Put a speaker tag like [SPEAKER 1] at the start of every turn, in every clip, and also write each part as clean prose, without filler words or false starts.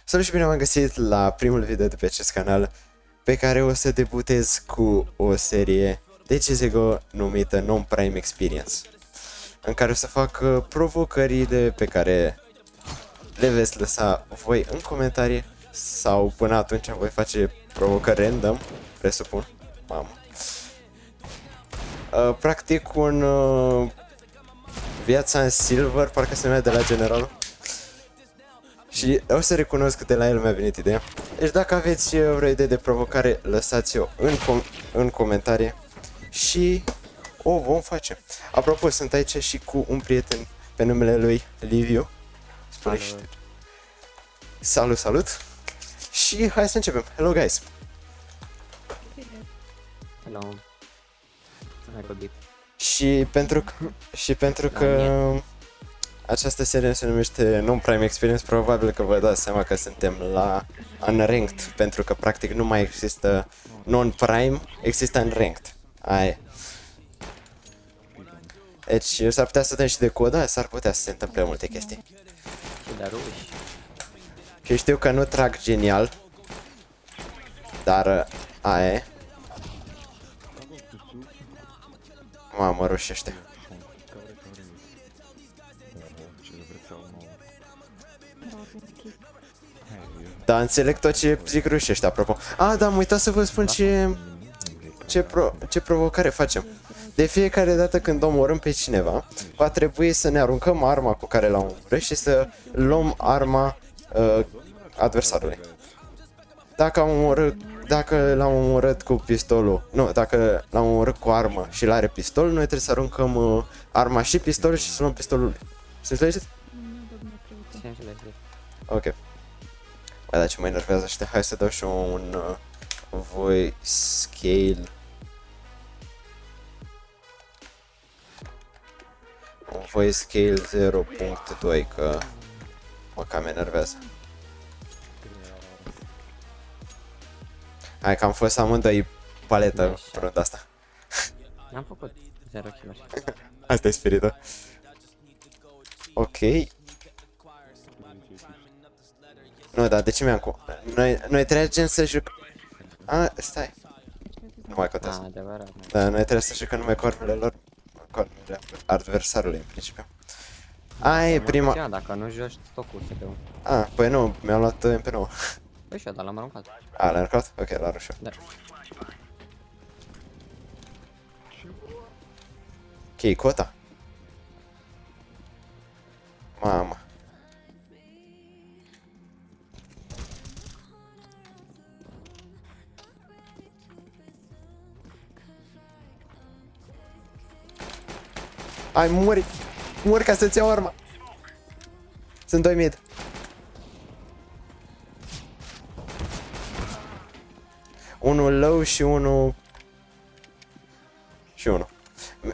[SPEAKER 1] Salut și bine v-am găsit la primul video de pe acest canal, pe care o să debutez cu o serie de CSGO numită Non-Prime Experience, în care o să fac provocările pe care le veți lăsa voi în comentarii, sau până atunci voi face provocări random, presupun. Mamă. Practic un viața în silver, parcă se numea, de la generalul. Și o să recunosc că de la el mi-a venit ideea. Deci dacă aveți vreo idee de provocare, lăsați-o în comentarii și o vom face. Apropo, sunt aici și cu un prieten pe numele lui Liviu. Spune și tu. Salut, salut! Și hai să începem. Hello, guys!
[SPEAKER 2] Hello. Hai vorbit.
[SPEAKER 1] Și pentru că această serie se numește Non-Prime Experience, probabil că vă dați seama că suntem la Unranked, pentru că practic nu mai există Non-Prime, există Unranked. Aia. Deci s-ar putea să dăm și de coda, s-ar putea să se întâmple multe chestii.
[SPEAKER 2] Și de ruși.
[SPEAKER 1] Și știu că nu trag genial, dar aia e. Mamă, rușii ăștia. Da, înțeleg tot ce zic rușii ăștia, apropo. Da, am uitat să vă spun ce provocare facem. De fiecare dată când omorâm pe cineva, va trebui să ne aruncăm arma cu care l-am omorât și să luăm arma adversarului. Dacă l-am omorât cu pistolul, nu, dacă l-am omorât cu armă și l-are pistol, noi trebuie să aruncăm arma și pistolul și să luăm pistolul lui. Se înțelegeți? Ok. Băi, dar ce mă enervează ăștia. Hai să dau și un voice scale. Un voice scale 0.2, că mă cam enervează. Hai că am fost amândoi paletă runda asta.
[SPEAKER 2] Am făcut 0 kill.
[SPEAKER 1] Asta e spiritul. Ok. Nu, dar de ce mi-am cu... Noi tragem să jucăm... Stai. Nu mai contează.
[SPEAKER 2] Adevărat.
[SPEAKER 1] Da, noi trebuie să jucăm numai cornurile lor. Cornurile adversarului, în principiu. E prima...
[SPEAKER 2] Dacă nu joci, tot cu SP-ul.
[SPEAKER 1] Păi nu, mi-am luat MP9.
[SPEAKER 2] Păi și eu, dar l-am aruncat.
[SPEAKER 1] L-ai aruncat? Ok, l-a rușit.
[SPEAKER 2] Da.
[SPEAKER 1] Ok, cota. Mamă. Ai, mori ca să-ți iau arma. Sunt 2 mid. Unul low și unul... Și unul.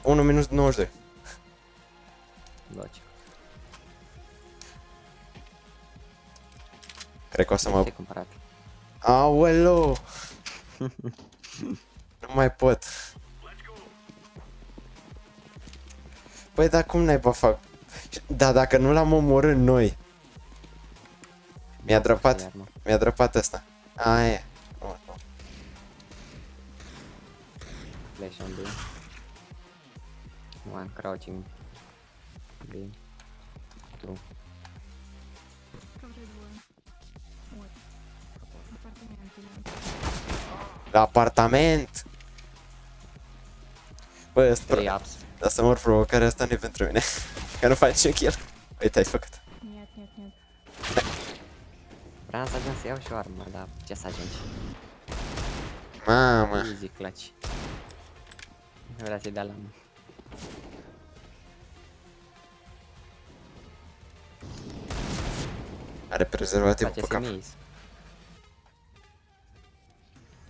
[SPEAKER 1] 1 minus 92.
[SPEAKER 2] Logic.
[SPEAKER 1] Cred că o să mă...
[SPEAKER 2] Este cumpărat.
[SPEAKER 1] Aoleu! Nu mai pot. Păi, dar cum naiba fac? Da, dacă nu l-am omorât noi. Mi-a drăpat ăsta. E. Nu.
[SPEAKER 2] Flash on B. One crouching B. True.
[SPEAKER 1] La apartament! Bă, asta...
[SPEAKER 2] 3 ups.
[SPEAKER 1] Dar să mor, provocarea asta nu e pentru mine. Că nu faci un kill. Uite, ai făcut.
[SPEAKER 3] Нет.
[SPEAKER 2] Vreau să ajung să iau și o armă, dar ce să ajungi?
[SPEAKER 1] Mamă.
[SPEAKER 2] Easy clutch. Vreau să-i dea la...
[SPEAKER 1] Are prezervativ pe
[SPEAKER 2] Face
[SPEAKER 1] cap.
[SPEAKER 2] semis.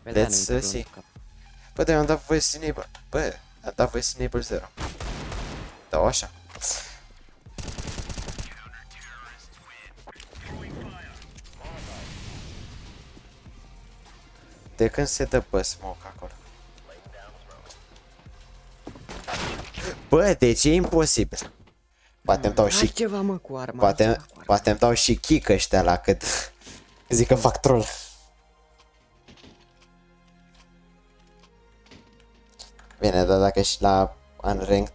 [SPEAKER 1] Let's see. Bă, dar eu am dat voice enable. Bă, am dat voice enable 0. Dau așa. De când se dă pe smoke acolo? Bă, deci e imposibil. Poate îmi dau și...
[SPEAKER 2] ceva, mă, cu arma.
[SPEAKER 1] Poate îmi dau și kick ăștia la cât... Zic că fac troll. Bine, dar dacă ești la unranked,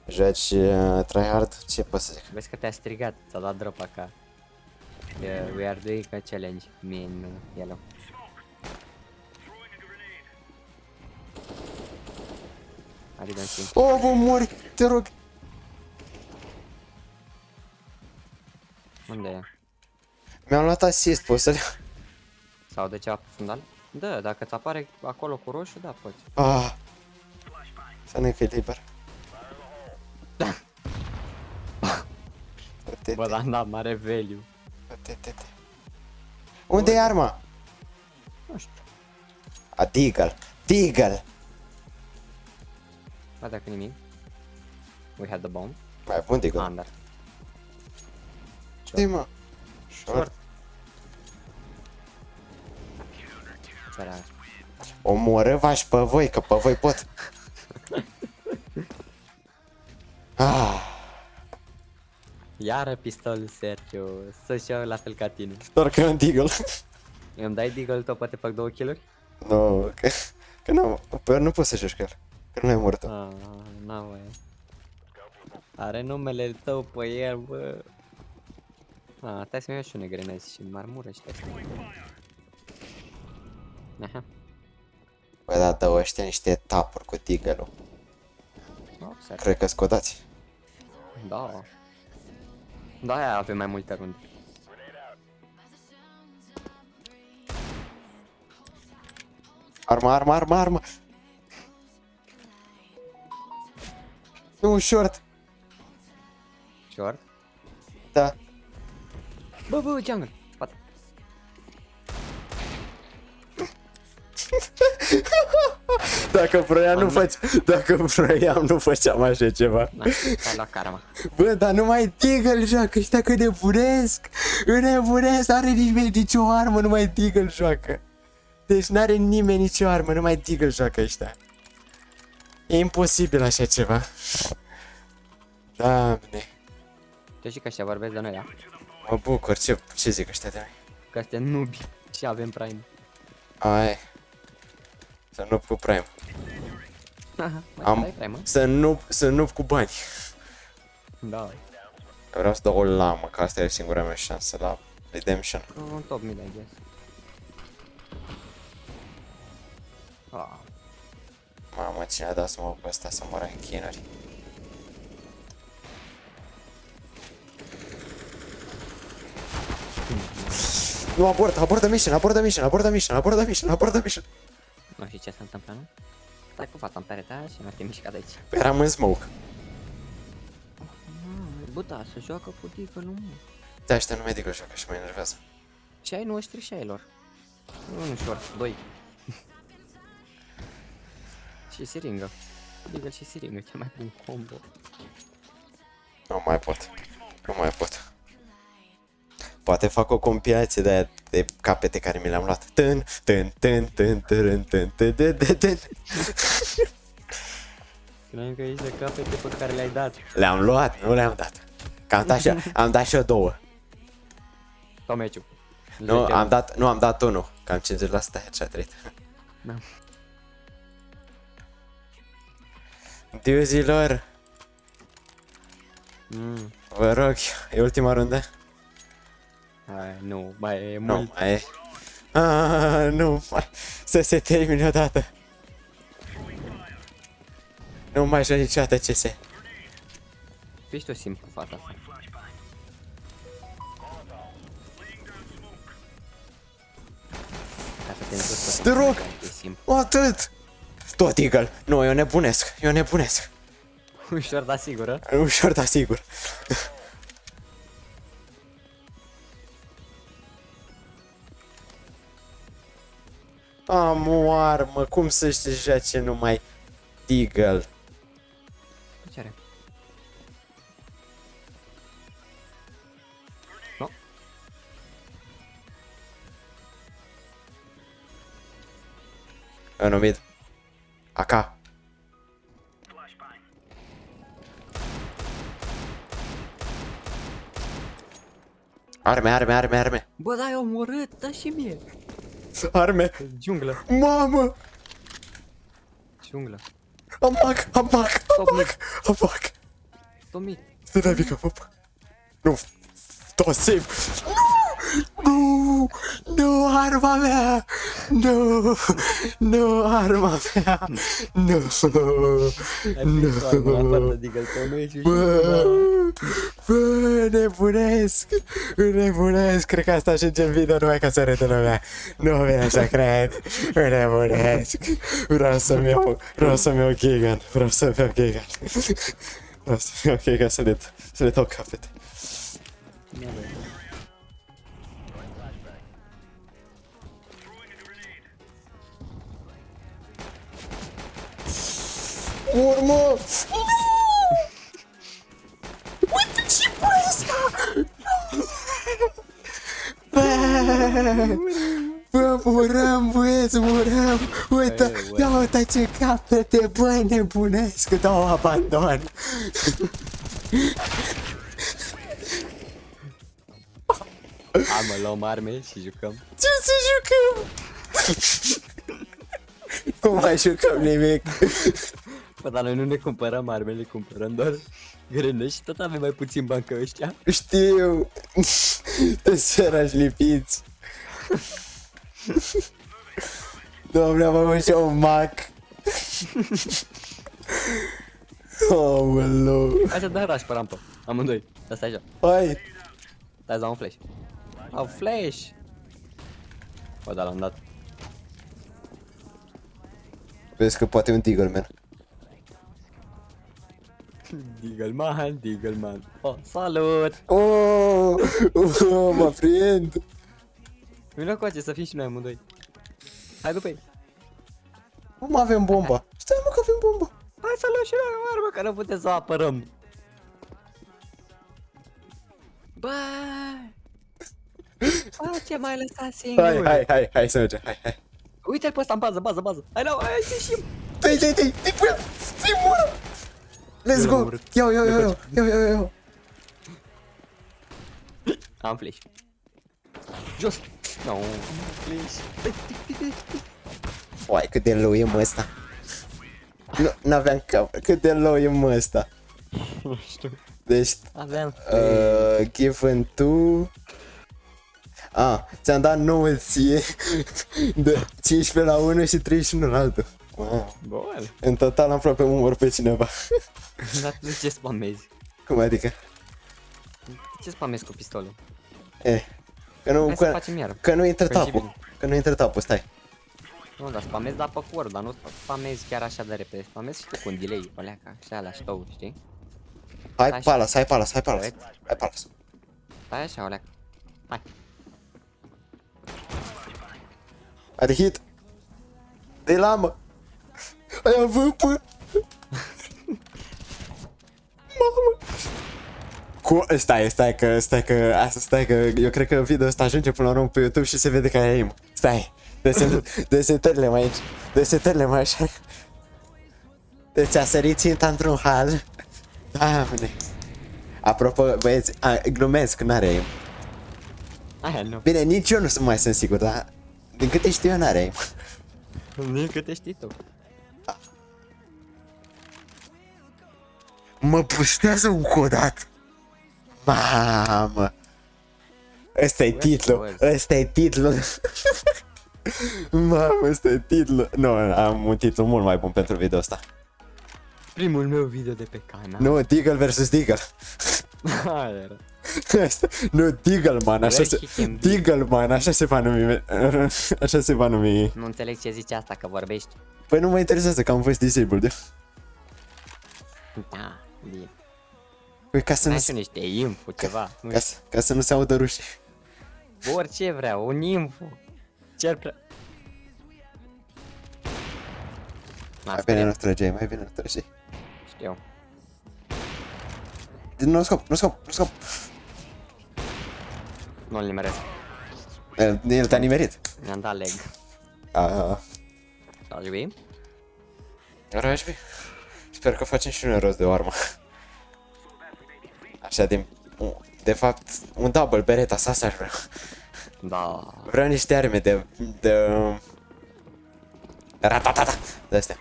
[SPEAKER 1] joci tryhard, ce pot să zic?
[SPEAKER 2] Vezi că te-a strigat, ți-a dat drop acá. We are doing a challenge, me and yellow. I didn't see.
[SPEAKER 1] Oh, vă mori, te rog.
[SPEAKER 2] Unde e?
[SPEAKER 1] Mi-am luat asist, poți să-l...
[SPEAKER 2] Sau de ceva pe fundal? Da, dacă ți apare acolo cu roșu, da, poți.
[SPEAKER 1] Ah. Să nu fii liber.
[SPEAKER 2] Bă, dar da, mare value.
[SPEAKER 1] Unde e arma?
[SPEAKER 2] Nu știu.
[SPEAKER 1] A, Deagle. Deagle.
[SPEAKER 2] Ba dacă nimic. We had the bomb.
[SPEAKER 1] Mai bun Deagle.
[SPEAKER 2] Under.
[SPEAKER 1] Ce mă? Short.
[SPEAKER 2] Țara.
[SPEAKER 1] Omoră-v-aș pe voi, că pe voi pot. Ah.
[SPEAKER 2] Iară pistol, Sergio. Să-și iau la fel ca tine.
[SPEAKER 1] Doar că e un Deagle.
[SPEAKER 2] Eu îmi dai deagle tău, poate fac 2 kill-uri?
[SPEAKER 1] Nu, că nu, pe nu poți să joci cu el. Că nu e mort.
[SPEAKER 2] N-am voie. Are numele tău pe el, bă. Stai să-mi iau și une grenezi și marmură și astea. Aha.
[SPEAKER 1] Bă, da, dă ăștia niște tapuri cu Deagle-ul.
[SPEAKER 2] Observ.
[SPEAKER 1] Cred că scodați.
[SPEAKER 2] Da. Da, aia avem mai multe runde.
[SPEAKER 1] Arma, arma, arma, arma. Nu, short.
[SPEAKER 2] Short.
[SPEAKER 1] Da.
[SPEAKER 2] Bă, jungle. Spate.
[SPEAKER 1] Dacă vroiam nu faci, dacă vroiam nu făceam așa ceva.
[SPEAKER 2] Na, ai luat karma.
[SPEAKER 1] Bă, dar numai Deagle joacă, ăștia că nebunesc. Nebunesc, are nimeni nicio armă, numai Deagle joacă. Deci n-are nimeni nicio armă, numai Deagle joacă ăștia. E imposibil așa ceva. Doamne.
[SPEAKER 2] Tu știi că ăștia vorbesc de noi, da?
[SPEAKER 1] Mă bucur, ce zic ăștia de noi?
[SPEAKER 2] Că ăștia nubi și avem prime.
[SPEAKER 1] Ai. Să nu cu prime.
[SPEAKER 2] Haha,
[SPEAKER 1] Am-
[SPEAKER 2] mai prime, mă?
[SPEAKER 1] Să nu cu bani.
[SPEAKER 2] Da.
[SPEAKER 1] Vreau să dau o lamă, că asta e singura mea șansă la redemption.
[SPEAKER 2] Un top mid, I guess. Ah,
[SPEAKER 1] Mamă, cine a dat să mă pe ăsta să moară în chinuri? Nu, abortă mission, abortă mission, abortă mission, abortă mission, abortă mission.
[SPEAKER 2] nu știu ce s-a întâmplat, nu? Stai cu fața în peretea și nu te mișcat de aici.
[SPEAKER 1] Eram în smoke.
[SPEAKER 2] Bă, da, să joacă cu Deagle, nu mă.
[SPEAKER 1] Da, ăștia nu medică joacă și mă enervează.
[SPEAKER 2] Și ai noștri și ai lor. Nu short, 2. Și siringă. Deagle și siringă, cel mai bun combo.
[SPEAKER 1] Nu mai pot. Nu mai pot. Poate fac o compilație de aia de capete care mi le-am luat. Tân, tân, tân, tân, tân, tân, tân, tân, tân, tân.
[SPEAKER 2] Credeam că ești de capete pe care le-ai dat.
[SPEAKER 1] Le-am luat, nu le-am dat. Că am dat și eu 2.
[SPEAKER 2] Tot meciul.
[SPEAKER 1] Nu, am dat 1. Cam 50% headshot rate.
[SPEAKER 2] Da.
[SPEAKER 1] Diuzilor, vă rog, e ultima rundă?
[SPEAKER 2] Hai, nu, mai e
[SPEAKER 1] Nu,
[SPEAKER 2] mult.
[SPEAKER 1] mai e. Nu mai. Să se termine odată. Nu mai joc niciodată CS.
[SPEAKER 2] Fii tu simplu, fata asta. Ca să te întorci
[SPEAKER 1] Te rog!
[SPEAKER 2] E simplu.
[SPEAKER 1] Atât! Tot Eagle. Nu, eu nebunesc. Eu nebunesc.
[SPEAKER 2] Ușor, dar sigură.
[SPEAKER 1] Ușor, dar sigur. Am o armă. Cum să se joace numai Deagle?
[SPEAKER 2] Ce are? Nu?
[SPEAKER 1] În mid. AK. Arme.
[SPEAKER 2] Bă, da, e omorât, dă și mie.
[SPEAKER 1] Arme.
[SPEAKER 2] Junglă,
[SPEAKER 1] Mamă.
[SPEAKER 2] junglă.
[SPEAKER 1] Amac.
[SPEAKER 2] Tomit.
[SPEAKER 1] Stai la mică, păpă. Nu. Tot safe. Nu, arma mea. Nu, arma mea. Nu.
[SPEAKER 2] Ai prins o armă la fără de găltă, nu ești
[SPEAKER 1] Bă, nebunesc, cred că asta ajunge în video numai ca să arătă lumea. Nu vine să cred, nebunesc. Vreau să-mi iau Gigan, Vreau să-mi iau Gigan să le dau capete. Urmă! Uite ce ăsta! Bă, murăm, băieți, murăm! Uite, ia uite ce capete, bă, nebunesc, dau abandon!
[SPEAKER 2] Hai mă, luăm arme și jucăm.
[SPEAKER 1] Ce să jucăm? Nu mai jucăm nimic.
[SPEAKER 2] Bă, dar noi nu ne cumpărăm armele, cumpărăm doar grănă și tot avem mai puțin bani ca ăștia.
[SPEAKER 1] Știu. Te sărași lipiți. Doamne, am avut și un Mac. Aoleu.
[SPEAKER 2] Hai să dăm rush pe rampă, amândoi. Asta așa.
[SPEAKER 1] Hai.
[SPEAKER 2] Stai să dau un flash. Au flash! Bă, dar l-am dat.
[SPEAKER 1] Vezi că poate un Deagle, man.
[SPEAKER 2] Deagleman. Oh, salut!
[SPEAKER 1] Mă prind.
[SPEAKER 2] Vino coace să fim și noi amândoi. Hai după ei.
[SPEAKER 1] Cum avem bomba? Stai mă că avem bomba.
[SPEAKER 2] Hai să luăm și noi o armă, că nu putem să o apărăm. Bă! Bă, ce m-ai lăsat singur?
[SPEAKER 1] Hai să mergem, hai.
[SPEAKER 2] Uite-l pe ăsta în bază. Hai să ieșim.
[SPEAKER 1] Dai, până, fii mură. Let's go. Iau.
[SPEAKER 2] Am flash. Jos. No, flash.
[SPEAKER 1] Uai, cât de low e mă ăsta. N-aveam cap. Cât de low e mă ăsta.
[SPEAKER 2] Nu știu.
[SPEAKER 1] Deci,
[SPEAKER 2] Aveam
[SPEAKER 1] given to... ți-am dat 9 ție. De 15 la 1 și 31 la altul. Wow.
[SPEAKER 2] Bun.
[SPEAKER 1] În total am aproape umor pe cineva.
[SPEAKER 2] Dar de ce spamezi?
[SPEAKER 1] Cum adică?
[SPEAKER 2] De ce spamezi cu pistolul?
[SPEAKER 1] Că
[SPEAKER 2] Hai să facem iar.
[SPEAKER 1] Că nu intră
[SPEAKER 2] Că și
[SPEAKER 1] tapul.
[SPEAKER 2] bine.
[SPEAKER 1] Că nu intră tapul, stai.
[SPEAKER 2] Nu, dar spamezi da pe cuor, dar nu spamezi chiar așa de repede. Spamezi și tu cu un delay, oleaca, așa la ștou, știi?
[SPEAKER 1] Hai palas.
[SPEAKER 2] Corect.
[SPEAKER 1] Hai palas.
[SPEAKER 2] Stai așa, oleaca. Hai.
[SPEAKER 1] Are hit. De lamă. Ai avut pă. Mamă. Stai că eu cred că video ăsta ajunge până la urmă pe YouTube și se vede că ai aim. Stai. Desetările mai aici. Desetările mai așa. Deci a sărit ținta într-un hal. Doamne. Apropo, băieți, glumesc, n-are aim.
[SPEAKER 2] Aia nu.
[SPEAKER 1] Bine, nici eu nu mai sunt sigur, dar din câte știu eu n-are aim.
[SPEAKER 2] Din câte știi tu.
[SPEAKER 1] Mă pustează un codat. Mamă. Ăsta e titlul. Mamă, ăsta e titlul. Nu, am un titlu mult mai bun pentru video ăsta.
[SPEAKER 2] Primul meu video de pe canal.
[SPEAKER 1] Nu, Deagle vs Deagle.
[SPEAKER 2] Aia era.
[SPEAKER 1] Nu, Deagleman, așa se va numi. Așa se va numi.
[SPEAKER 2] Nu înțeleg ce zice asta, că vorbești.
[SPEAKER 1] Păi nu mă interesează că am fost disabled.
[SPEAKER 2] Da, bine.
[SPEAKER 1] Păi ca să nu
[SPEAKER 2] Hai și niște info, ceva.
[SPEAKER 1] ca să nu se audă rușii.
[SPEAKER 2] Orice vreau, un info. Ce-ar prea...
[SPEAKER 1] Mai bine nu trăgeai.
[SPEAKER 2] Știu.
[SPEAKER 1] Nu scop.
[SPEAKER 2] Nu-l nimeresc.
[SPEAKER 1] El te-a nimerit.
[SPEAKER 2] Mi-am dat leg. Rajbi?
[SPEAKER 1] Rajbi? Sper că facem și noi rost de o armă. Așa de fapt, un double bereta, asta aș vrea.
[SPEAKER 2] Da.
[SPEAKER 1] Vreau niște arme de ratatata, de astea.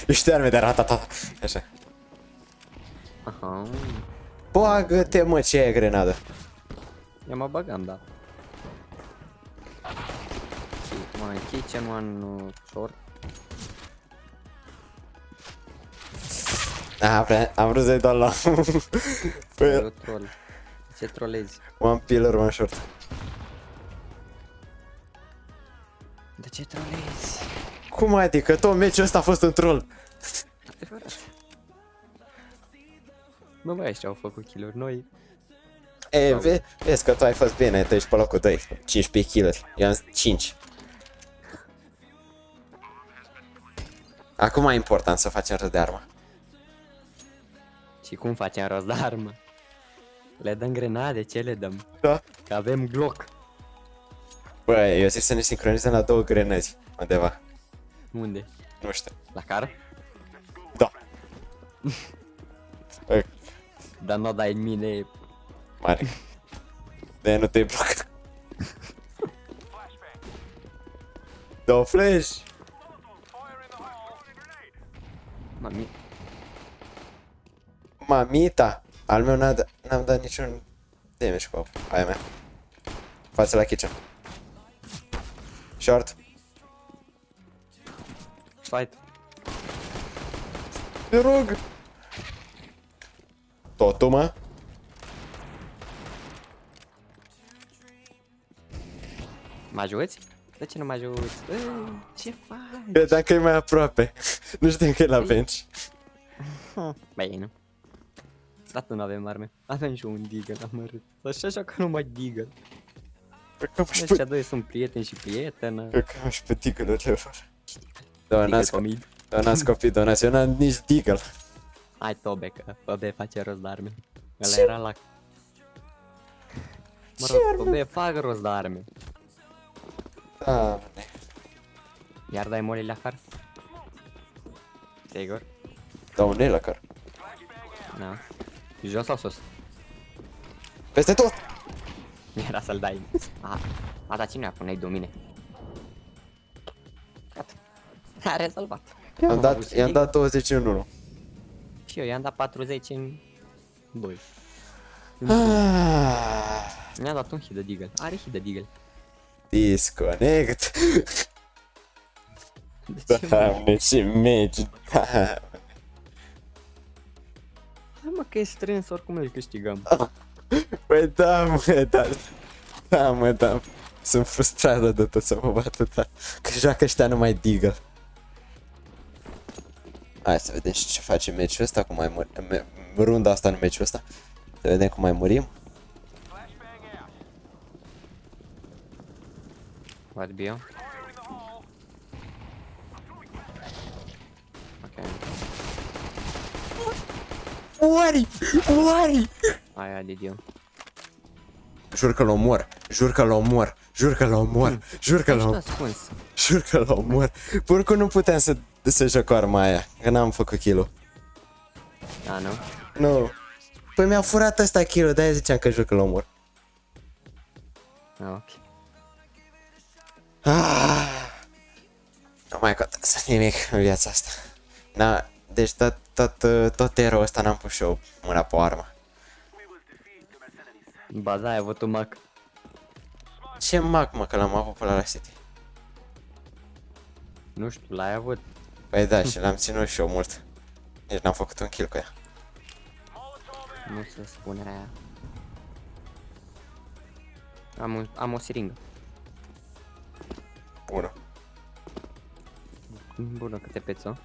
[SPEAKER 1] Niște arme de ratatata, așa.
[SPEAKER 2] Aha.
[SPEAKER 1] Bagă-te, mă, ce e grenadă?
[SPEAKER 2] Eu mă băgam, da. One kitchen, one short.
[SPEAKER 1] Am vrut să-i dau la...
[SPEAKER 2] Eu troll. Ce trolezi?
[SPEAKER 1] One pillar, one short.
[SPEAKER 2] De ce trolezi?
[SPEAKER 1] Cum adică? Tot meciul ăsta a fost un troll.
[SPEAKER 2] Adevărat. Bă, băi, ăștia au făcut kill-uri noi.
[SPEAKER 1] E, vezi că tu ai fost bine, tu ești pe locul 2. 15 killuri, eu am 5. Acum e important să facem rău de armă.
[SPEAKER 2] Și cum facem rost de armă? Le dăm grenade, ce le dăm?
[SPEAKER 1] Da.
[SPEAKER 2] Că avem Glock.
[SPEAKER 1] Bă, eu zic să ne sincronizăm la 2 grenăzi, undeva.
[SPEAKER 2] Unde?
[SPEAKER 1] Nu știu.
[SPEAKER 2] La car?
[SPEAKER 1] Da. Bă,
[SPEAKER 2] Dar nu dai în mine.
[SPEAKER 1] mare. De nu te-ai blocat. Dau flash.
[SPEAKER 2] Mami.
[SPEAKER 1] Mamita. Al meu n-am dat niciun damage cu aia mea. Față la kitchen. Short.
[SPEAKER 2] Fight.
[SPEAKER 1] Te rog. Totul, mă?
[SPEAKER 2] Mă ajuți? De ce nu mă ajuți? Ce faci?
[SPEAKER 1] Că dacă e mai aproape. Nu știm că e la bench.
[SPEAKER 2] Băi, nu. Dar tu nu avem arme. Avem și un deagle, am arăt. Așa joacă numai deagle.
[SPEAKER 1] Cred că am și
[SPEAKER 2] Ăștia
[SPEAKER 1] pe...
[SPEAKER 2] doi sunt prieteni și prietenă.
[SPEAKER 1] Cred că am și pe deagle-urile lor.
[SPEAKER 2] Deagle
[SPEAKER 1] Donați copii, donați. Eu n-am nici deagle.
[SPEAKER 2] Hai tobe, că Tobe face rost de arme. Ăla
[SPEAKER 1] Ce?
[SPEAKER 2] era la... Mă
[SPEAKER 1] Ce
[SPEAKER 2] rog,
[SPEAKER 1] arme?
[SPEAKER 2] Tobe fac rost de arme.
[SPEAKER 1] Da,
[SPEAKER 2] Iar dai moli la car? Sigur?
[SPEAKER 1] dau un nail la car.
[SPEAKER 2] Da. Jos sau sus?
[SPEAKER 1] Peste tot!
[SPEAKER 2] Era să-l dai. A, dar cine a pune-i domine? Gata. A rezolvat.
[SPEAKER 1] I-am dat 20 în 1.
[SPEAKER 2] Și eu i-am dat 40 în 2. Mi-a dat un hit de deagle. Are hit de deagle.
[SPEAKER 1] Disconnect.
[SPEAKER 2] De ce, mă?
[SPEAKER 1] Doamne, ce meci.
[SPEAKER 2] Hai, mă, că e strâns, oricum îl câștigăm.
[SPEAKER 1] Păi da, mă, da. Da, mă, da. Sunt frustrat de tot să mă bat atâta. Că joacă ăștia numai deagle. Hai să vedem și ce face meciul ăsta, cum mai runda asta în meciul ăsta. Să vedem cum mai murim.
[SPEAKER 2] What bio? Ok.
[SPEAKER 1] Oari!
[SPEAKER 2] Aia de eu.
[SPEAKER 1] Jur că l-omor, jur că l-omor, jur că l-omor, jur că
[SPEAKER 2] Ești
[SPEAKER 1] l-omor,
[SPEAKER 2] ascuns.
[SPEAKER 1] jur că l-omor. Purcă nu puteam să joc cu arma aia, că n-am făcut kill-ul.
[SPEAKER 2] A, nu?
[SPEAKER 1] Nu. Păi mi-a furat ăsta kill-ul, de-aia ziceam că jur că l-omor.
[SPEAKER 2] A, ok.
[SPEAKER 1] Nu mai contează nimic în viața asta. Na, deci tot erou ăsta n-am pus și eu mâna pe o armă.
[SPEAKER 2] Ba da, ai avut un mac.
[SPEAKER 1] Ce mac, mă, că l-am avut pe la City.
[SPEAKER 2] Nu știu, l-ai avut.
[SPEAKER 1] Păi da, și l-am ținut și eu mult. Deci n-am făcut un kill cu ea.
[SPEAKER 2] Nu se spune aia. Am o siringă.
[SPEAKER 1] Bună.
[SPEAKER 2] Bună, câte pețo.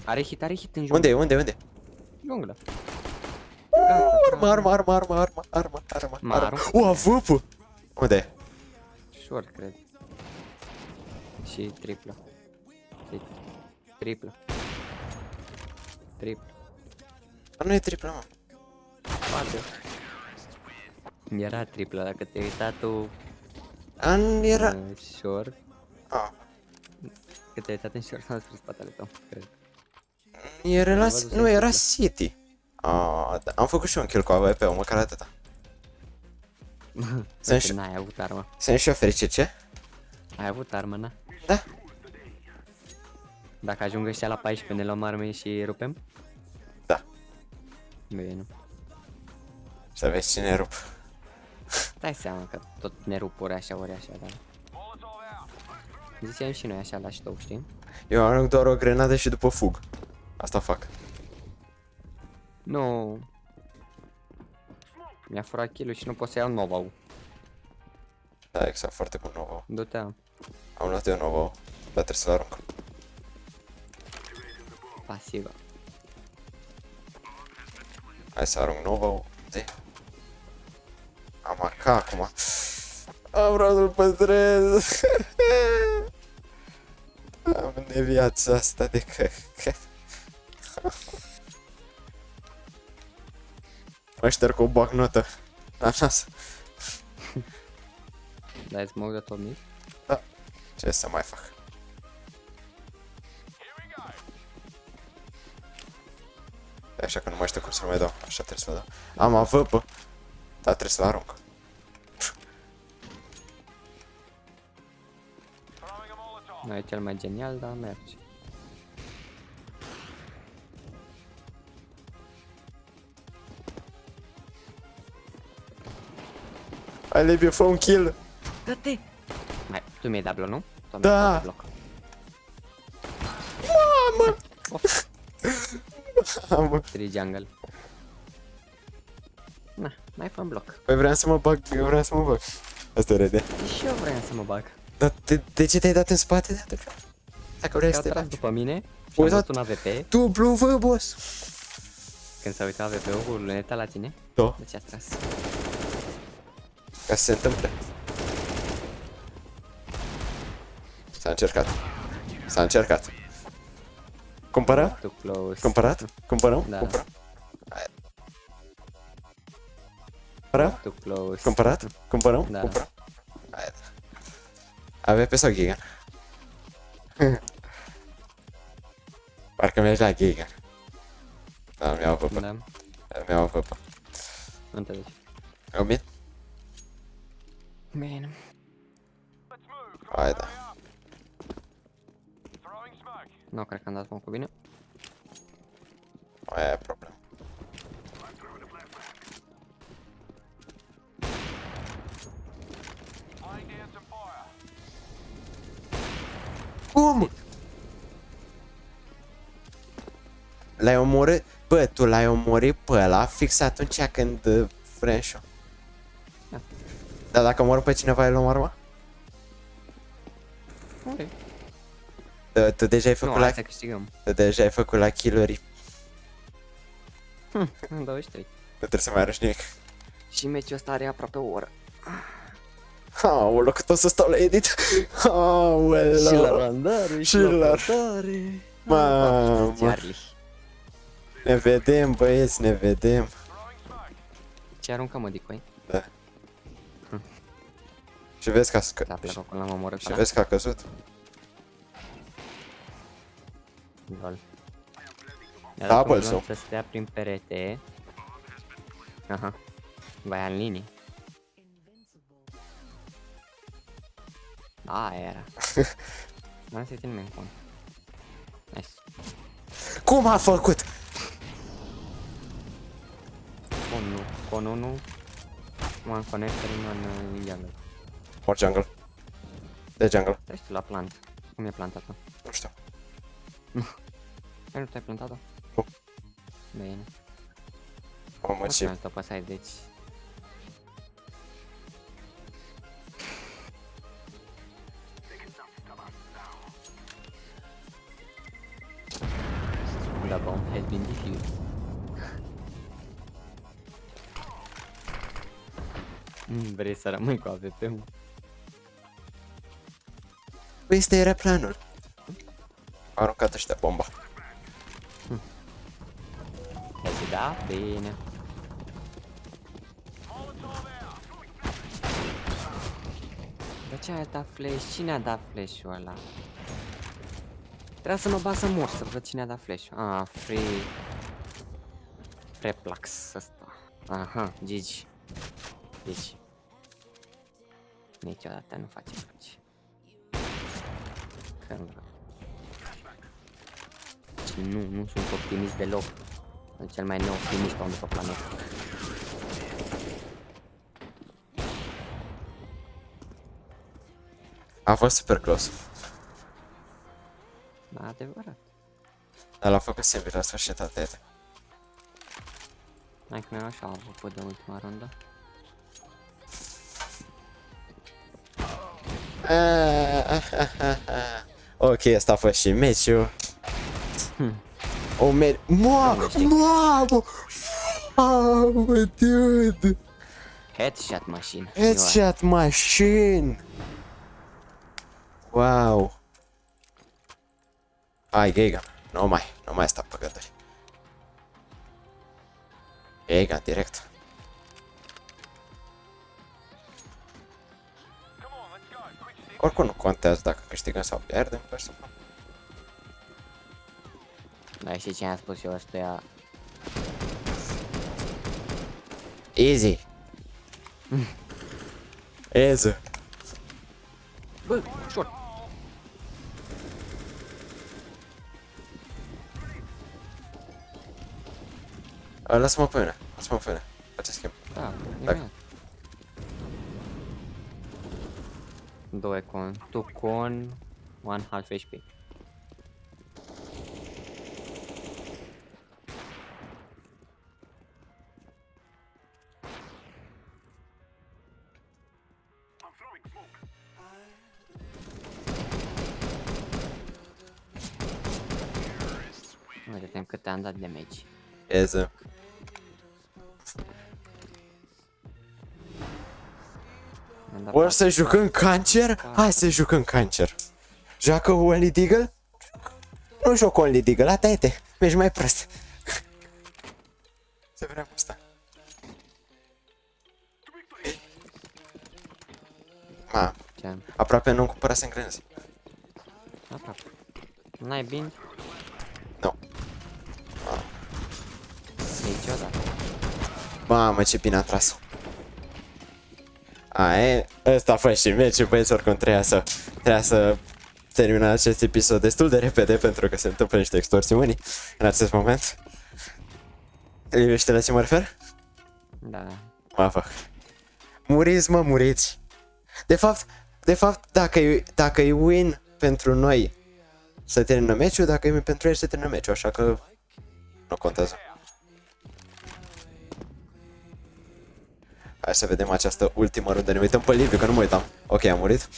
[SPEAKER 2] Are hit în junglă.
[SPEAKER 1] Unde?
[SPEAKER 2] Junglă.
[SPEAKER 1] Armă.
[SPEAKER 2] Maru.
[SPEAKER 1] AWP! Unde e?
[SPEAKER 2] Short, cred. Și triplă. Triplă.
[SPEAKER 1] Dar nu e triplă, mă.
[SPEAKER 2] Poate. Era triplă, dacă te-ai uitat tu
[SPEAKER 1] Era...
[SPEAKER 2] short.
[SPEAKER 1] Ah.
[SPEAKER 2] Că te-ai uitat în short, s-a spus spatele tău, cred.
[SPEAKER 1] Nu, era City. Da. Am făcut și eu un kill cu AWP-ul, măcar atâta.
[SPEAKER 2] N-ai avut armă.
[SPEAKER 1] Sunt și eu fericit, ce?
[SPEAKER 2] Ai avut armă, na?
[SPEAKER 1] Da.
[SPEAKER 2] Dacă ajung ăștia la 14 ne luăm arme și rupem?
[SPEAKER 1] Da.
[SPEAKER 2] Bine.
[SPEAKER 1] Să vezi cine rup.
[SPEAKER 2] Dai seama că tot ne rup ori așa, dar... Ziceam și noi așa la ștou, știi?
[SPEAKER 1] Eu arunc doar o grenadă și după fug. Asta fac.
[SPEAKER 2] Nu. Mi-a furat kill-ul și nu pot să iau Nova-ul.
[SPEAKER 1] Da, exact, foarte bun Nova.
[SPEAKER 2] Du-te.
[SPEAKER 1] Am luat eu Nova, dar trebuie să-l arunc.
[SPEAKER 2] Pasivă.
[SPEAKER 1] Hai să arunc Nova, zi. Am AK acum. Am vreau să-l păstrez. Am neviața asta de căcat. Mă șterg cu o bagnotă la nas.
[SPEAKER 2] Dai smoke de tot mic?
[SPEAKER 1] Da. Ce să mai fac? Așa că nu mai știu cum să-l mai dau. Așa trebuie să-l dau. Am AWP, dar trebuie să-l arunc.
[SPEAKER 2] Nu e cel mai genial, dar merge.
[SPEAKER 1] Hai, Libia, fă un kill!
[SPEAKER 2] Dă-te! Mai, tu mi-ai dat bloc, nu? Tu
[SPEAKER 1] Da.
[SPEAKER 2] mi-ai dat bloc.
[SPEAKER 1] Mamă! Mamă!
[SPEAKER 2] 3 jungle. Na, mai fă bloc.
[SPEAKER 1] Păi vreau să mă bag, eu vreau să mă bag. Asta e rede.
[SPEAKER 2] Și eu vreau să mă bag.
[SPEAKER 1] Dar de ce te-ai dat în spate de atunci? Dacă vrei
[SPEAKER 2] Că
[SPEAKER 1] să
[SPEAKER 2] au
[SPEAKER 1] te
[SPEAKER 2] tras
[SPEAKER 1] bagi.
[SPEAKER 2] după mine și am
[SPEAKER 1] Uitat.
[SPEAKER 2] văzut un AVP.
[SPEAKER 1] Dublu V, boss!
[SPEAKER 2] Când s-a uitat AVP-ul cu luneta la tine,
[SPEAKER 1] Da.
[SPEAKER 2] de ce a tras?
[SPEAKER 1] Ca să se întâmple. S-a încercat. S-a încercat. Cumpăra?
[SPEAKER 2] Too close.
[SPEAKER 1] Cumpărat? Cumpărăm?
[SPEAKER 2] Da.
[SPEAKER 1] Cumpărăm. Cumpărăm?
[SPEAKER 2] Too close.
[SPEAKER 1] Cumpărat? Cumpărăm?
[SPEAKER 2] Da.
[SPEAKER 1] Cumpărăm. Hai, da. AWP sau Giga? Parcă mergi la Giga. Da, mi-au AWP.
[SPEAKER 2] Da,
[SPEAKER 1] Mi-au AWP.
[SPEAKER 2] înțelegi.
[SPEAKER 1] Au bine?
[SPEAKER 2] Bine.
[SPEAKER 1] Hai, da.
[SPEAKER 2] Nu cred că am dat cu bine.
[SPEAKER 1] Aia e problemă. Cum? L-ai omorât? Bă, tu l-ai omorât pe ăla fix atunci când French-o.
[SPEAKER 2] Da.
[SPEAKER 1] Dar dacă omorâ pe cineva, îl omoară?
[SPEAKER 2] Ok.
[SPEAKER 1] Tu deja ai
[SPEAKER 2] Nu,
[SPEAKER 1] făcut
[SPEAKER 2] hai
[SPEAKER 1] la...
[SPEAKER 2] să câștigăm.
[SPEAKER 1] Tu deja ai făcut la kill-uri.
[SPEAKER 2] În 23.
[SPEAKER 1] Nu trebuie să mai arăși nimic.
[SPEAKER 2] Și meciul ăsta are aproape o oră.
[SPEAKER 1] Aoleu, cât o să stau la edit. Aoleu.
[SPEAKER 2] randare,
[SPEAKER 1] Și la
[SPEAKER 2] randare.
[SPEAKER 1] Mamă. Ne vedem, băieți, ne vedem.
[SPEAKER 2] Ce aruncă, mă, Dicoi?
[SPEAKER 1] Da. Și vezi că a
[SPEAKER 2] S-a plecat când l-am omorât.
[SPEAKER 1] Și vezi că a căzut.
[SPEAKER 2] Lol.
[SPEAKER 1] Double sau?
[SPEAKER 2] Să stea prin perete. Aha. Va ia în linie. Da, aia era. N-am să-i țin nimeni cont. Nice.
[SPEAKER 1] Cum a făcut?
[SPEAKER 2] Con 1. One connector, one jungle.
[SPEAKER 1] Or jungle. De jungle.
[SPEAKER 2] Stai și tu la plant. Cum e plantat-o?
[SPEAKER 1] Nu știu.
[SPEAKER 2] Ai nu te-ai plantat-o?
[SPEAKER 1] Nu.
[SPEAKER 2] Bine.
[SPEAKER 1] Mamă,
[SPEAKER 2] Ce
[SPEAKER 1] ce...
[SPEAKER 2] mai apăsai, deci... The bomb has been defused. Vrei să rămâi cu AVP-ul?
[SPEAKER 1] Păi ăsta era planul. Au aruncat ăștia bomba.
[SPEAKER 2] Deci da, bine. De ce ai dat flash? Cine a dat flash-ul ăla? Trebuia să mă bat să mor, să văd cine a dat flash. Ah, Freplax ăsta. Aha, Gigi. Deci. Niciodată nu face faci. Când vreau. Și nu sunt optimist deloc. Sunt cel mai neoptimist om de pe planetă.
[SPEAKER 1] A fost super close.
[SPEAKER 2] Da, adevărat.
[SPEAKER 1] Dar l-a făcut simplu la sfârșit atât.
[SPEAKER 2] Hai că mi-am așa avut de ultima rundă.
[SPEAKER 1] Ok, asta a fost și meciul. O mamă, dude!
[SPEAKER 2] Headshot machine.
[SPEAKER 1] Headshot machine! Wow! Hai, Geigan, nu mai sta pe gânduri. Geigan, direct. Oricum nu contează dacă câștigăm sau pierdem, per simplu.
[SPEAKER 2] Dar știi ce am spus eu ăstuia?
[SPEAKER 1] Easy! Easy!
[SPEAKER 2] Bă, short!
[SPEAKER 1] Lasă-mă pe mine, face schimb.
[SPEAKER 2] Da,
[SPEAKER 1] Tac.
[SPEAKER 2] imediat. 2 con, 2 con, 1 half HP. Uite-te cât am dat damage.
[SPEAKER 1] Easy.
[SPEAKER 2] Am dat
[SPEAKER 1] Or să jucăm cancer? Hai să jucăm cancer. Joacă Only Deagle? Nu joc Only Deagle, ata-te, mergi mai prost. Să vedem asta. Ma,
[SPEAKER 2] Ce?
[SPEAKER 1] aproape nu-mi cumpărasem grânzi.
[SPEAKER 2] Aproape. N-ai bin?
[SPEAKER 1] Nu.
[SPEAKER 2] Niciodată.
[SPEAKER 1] Mamă, ce bine a tras. Ăsta a fost și meciul, băieți, oricum trebuia să terminăm acest episod destul de repede pentru că se întâmplă niște extorsiuni în acest moment. Știi la ce mă refer?
[SPEAKER 2] Da.
[SPEAKER 1] Mă fac. Muriți, mă, muriți. De fapt, dacă e win pentru noi să termină meciul, dacă e win pentru ei să termină meciul, așa că nu contează. Hai să vedem această ultimă rundă. Ne uităm pe Liviu, că nu mă uitam. Ok, am murit.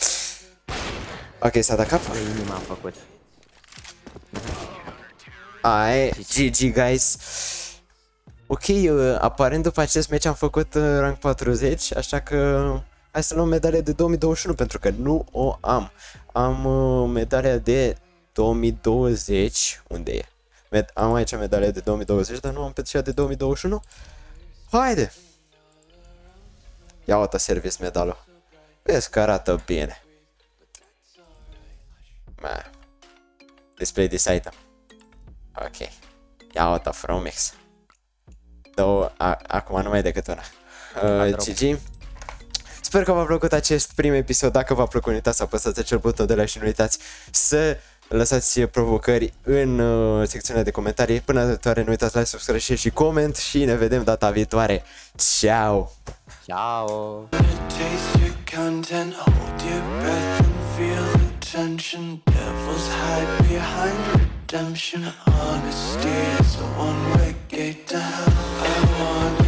[SPEAKER 1] Ok, s-a dat cap.
[SPEAKER 2] Inima am făcut.
[SPEAKER 1] GG, guys. Ok, aparent după acest meci am făcut rank 40, așa că hai să luăm medalia de 2021 pentru că nu o am. Am medalia de 2020. Unde e? Am aici medalia de 2020, dar nu am pe cea de 2021. Haide! Ia o service medalul. Vezi că arată bine. Display this item. Ok. Ia o Fromix. Două, acum nu mai e decât una. GG. Sper că v-a plăcut acest prim episod. Dacă v-a plăcut, nu uitați să apăsați acel buton de like și nu uitați să lăsați provocări în secțiunea de comentarii. Până data viitoare, nu uitați like, subscribe, share și coment și ne vedem data viitoare. Ciao!
[SPEAKER 2] Ciao!
[SPEAKER 3] Taste your content, hold your breath and feel the tension. Devils hide behind redemption. Honesty is a one-way gate to hell. I want